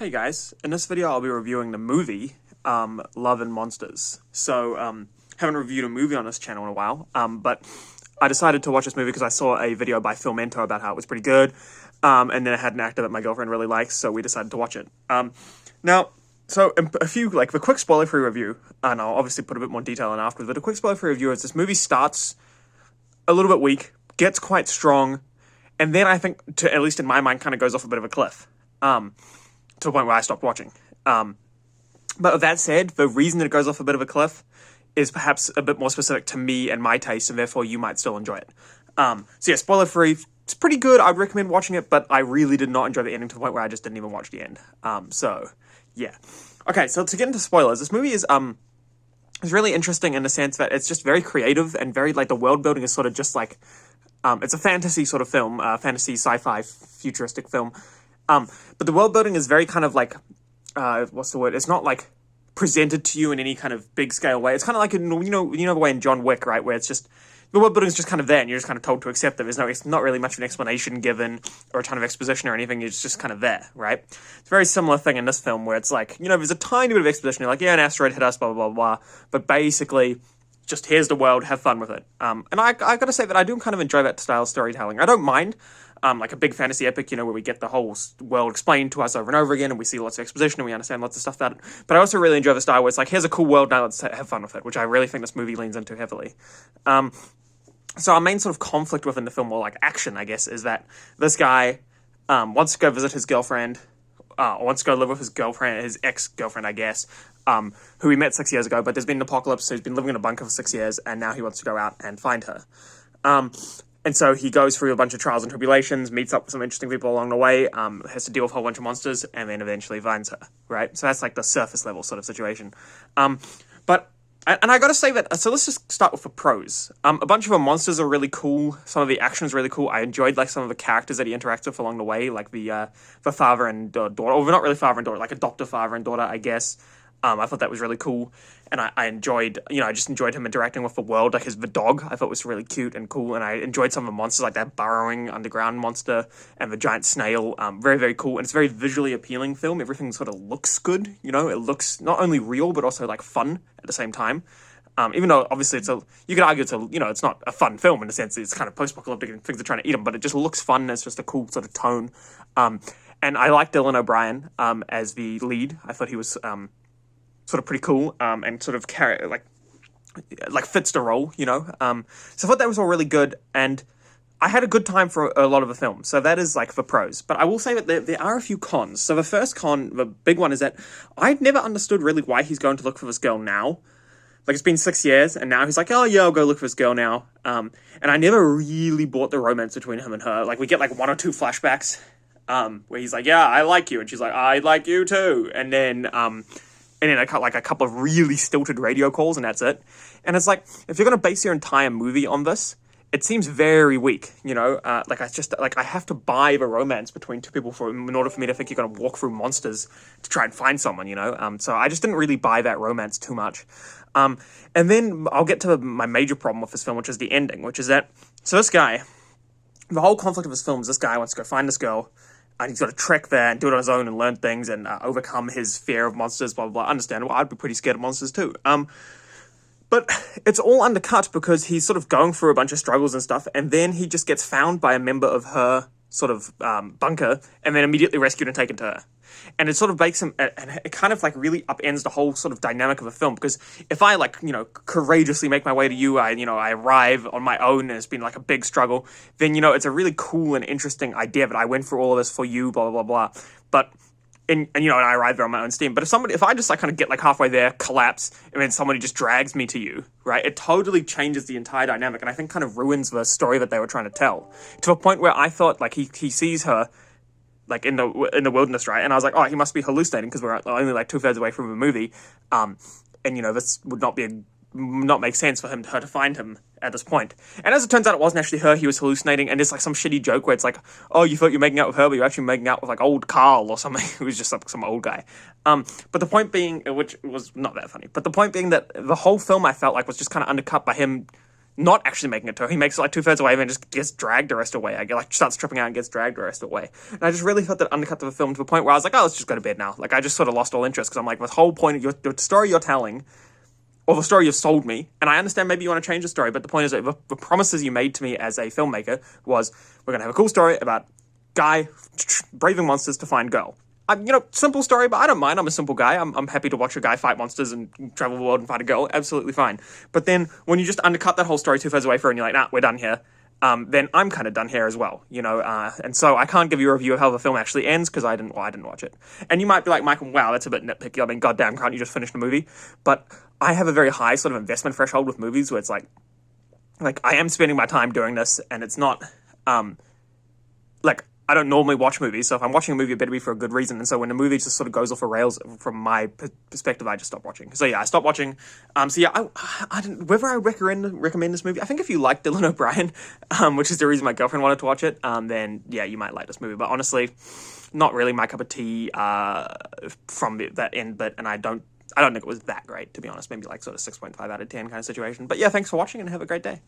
Hey guys, in this video I'll be reviewing the movie, Love and Monsters. So, haven't reviewed a movie on this channel in a while, but I decided to watch this movie because I saw a video by Filmento about how it was pretty good, and then it had an actor that my girlfriend really likes, so we decided to watch it. The quick spoiler-free review, and I'll obviously put a bit more detail in afterwards, but a quick spoiler-free review is this movie starts a little bit weak, gets quite strong, and then I think, at least in my mind, kind of goes off a bit of a cliff. To the point where I stopped watching. But with that said, the reason that it goes off a bit of a cliff is perhaps a bit more specific to me and my taste, and therefore you might still enjoy it. Spoiler free, it's pretty good. I'd recommend watching it, but I really did not enjoy the ending to the point where I just didn't even watch the end. Okay, so to get into spoilers, this movie is really interesting in the sense that it's just very creative and very, the world building is sort of just it's a fantasy sort of film, fantasy sci-fi futuristic film. But the world building is very kind of what's the word? It's not presented to you in any kind of big scale way. It's kind of like, the way in John Wick, right? Where it's just, the world building is just kind of there and you're just kind of told to accept it. It's not really much of an explanation given or a ton of exposition or anything. It's just kind of there, right? It's a very similar thing in this film where it's there's a tiny bit of exposition. You're an asteroid hit us, blah, blah, blah, blah. But basically, just here's the world, have fun with it. And I gotta say that I do kind of enjoy that style of storytelling. I don't mind. Like a big fantasy epic, where we get the whole world explained to us over and over again, and we see lots of exposition, and we understand lots of stuff about it. But I also really enjoy the style where it's here's a cool world, now let's have fun with it, which I really think this movie leans into heavily. So our main sort of conflict within the film, or action, I guess, is that this guy wants to go visit his girlfriend, or wants to go live with his girlfriend, his ex-girlfriend, I guess, who he met 6 years ago, but there's been an apocalypse, so he's been living in a bunker for 6 years, and now he wants to go out and find her. And so he goes through a bunch of trials and tribulations, meets up with some interesting people along the way, has to deal with a whole bunch of monsters, and then eventually finds her, right? So that's the surface level sort of situation. And I gotta say that, so let's just start with the pros. A bunch of the monsters are really cool, some of the action is really cool. I enjoyed some of the characters that he interacts with along the way, the father and daughter, or not really father and daughter, adoptive father and daughter, I guess. I thought that was really cool, and I enjoyed, I just enjoyed him interacting with the world, the dog, I thought was really cute and cool, and I enjoyed some of the monsters, that burrowing underground monster, and the giant snail, very, very cool, and it's a very visually appealing film. Everything sort of looks good, it looks not only real, but also, fun at the same time. Even though, obviously, you could argue it's not a fun film in the sense that it's kind of post-apocalyptic and things are trying to eat them, but it just looks fun, and it's just a cool sort of tone. And I like Dylan O'Brien, as the lead. I thought he was, sort of pretty cool, and sort of fits the role, So I thought that was all really good, and I had a good time for a lot of the film. So that is the pros. But I will say that there are a few cons. So the first con, the big one, is that I'd never understood really why he's going to look for this girl now. It's been 6 years, and now he's oh yeah, I'll go look for this girl now. And I never really bought the romance between him and her. We get one or two flashbacks, where he's yeah, I like you, and she's I like you too. And then a couple of really stilted radio calls, and that's it. And it's if you're going to base your entire movie on this, it seems very weak, I have to buy the romance between two people in order for me to think you're going to walk through monsters to try and find someone, So I just didn't really buy that romance too much. And then I'll get to my major problem with this film, which is the ending, which is that, so this guy, the whole conflict of this film is this guy wants to go find this girl, and he's got to trek there and do it on his own and learn things and overcome his fear of monsters, blah, blah, blah. Understandable. I'd be pretty scared of monsters too. But it's all undercut because he's sort of going through a bunch of struggles and stuff, and then he just gets found by a member of her sort of bunker, and then immediately rescued and taken to her. And it sort of makes him, and it kind of really upends the whole sort of dynamic of a film, because if I courageously make my way to you, I arrive on my own and it's been a big struggle, then, it's a really cool and interesting idea that I went through all of this for you, blah, blah, blah, blah. But, and I arrive there on my own steam. But if I just kind of get halfway there, collapse, and then somebody just drags me to you, right, it totally changes the entire dynamic, and I think kind of ruins the story that they were trying to tell. To a point where I thought, he sees her, in the wilderness, right? And I was oh, he must be hallucinating because we're only 2/3 away from the movie. And this would not make sense for her to find him at this point. And as it turns out, it wasn't actually her he was hallucinating, and it's some shitty joke where it's oh, you thought you were making out with her, but you're actually making out with old Carl or something who was just some old guy. But the point being, which was not that funny, but the point being that the whole film I felt was just kind of undercut by him not actually making it to her. He makes it like 2/3 away and then just gets dragged the rest of the way. I get like starts tripping out and gets dragged the rest of the way. And I just really felt that undercut the film to a point where I was like, oh, let's just go to bed now. Like I just sort of lost all interest because I'm like, the whole point of the story you're telling, or the story you've sold me, and I understand maybe you want to change the story, but the point is that the promises you made to me as a filmmaker was we're going to have a cool story about guy braving monsters to find girl. Simple story, but I don't mind. I'm a simple guy. I'm happy to watch a guy fight monsters and travel the world and find a girl. Absolutely fine. But then when you just undercut that whole story 2/3 away from, and you're like, nah, we're done here. Then I'm kind of done here as well, and so I can't give you a review of how the film actually ends because I didn't watch it. And you might be like, Michael, wow, that's a bit nitpicky. I mean, goddamn, can't you just finish the movie? But I have a very high sort of investment threshold with movies where it's like I am spending my time doing this, and it's not, I don't normally watch movies, so if I'm watching a movie, it better be for a good reason. And so when the movie just sort of goes off the rails from my perspective, I just stop watching. So yeah, I stopped watching. I didn't, whether I recommend this movie, I think if you like Dylan O'Brien, which is the reason my girlfriend wanted to watch it, then yeah, you might like this movie. But honestly, not really my cup of tea from that end bit, and I don't think it was that great, to be honest. Maybe like sort of 6.5 out of 10 kind of situation. But yeah, thanks for watching and have a great day.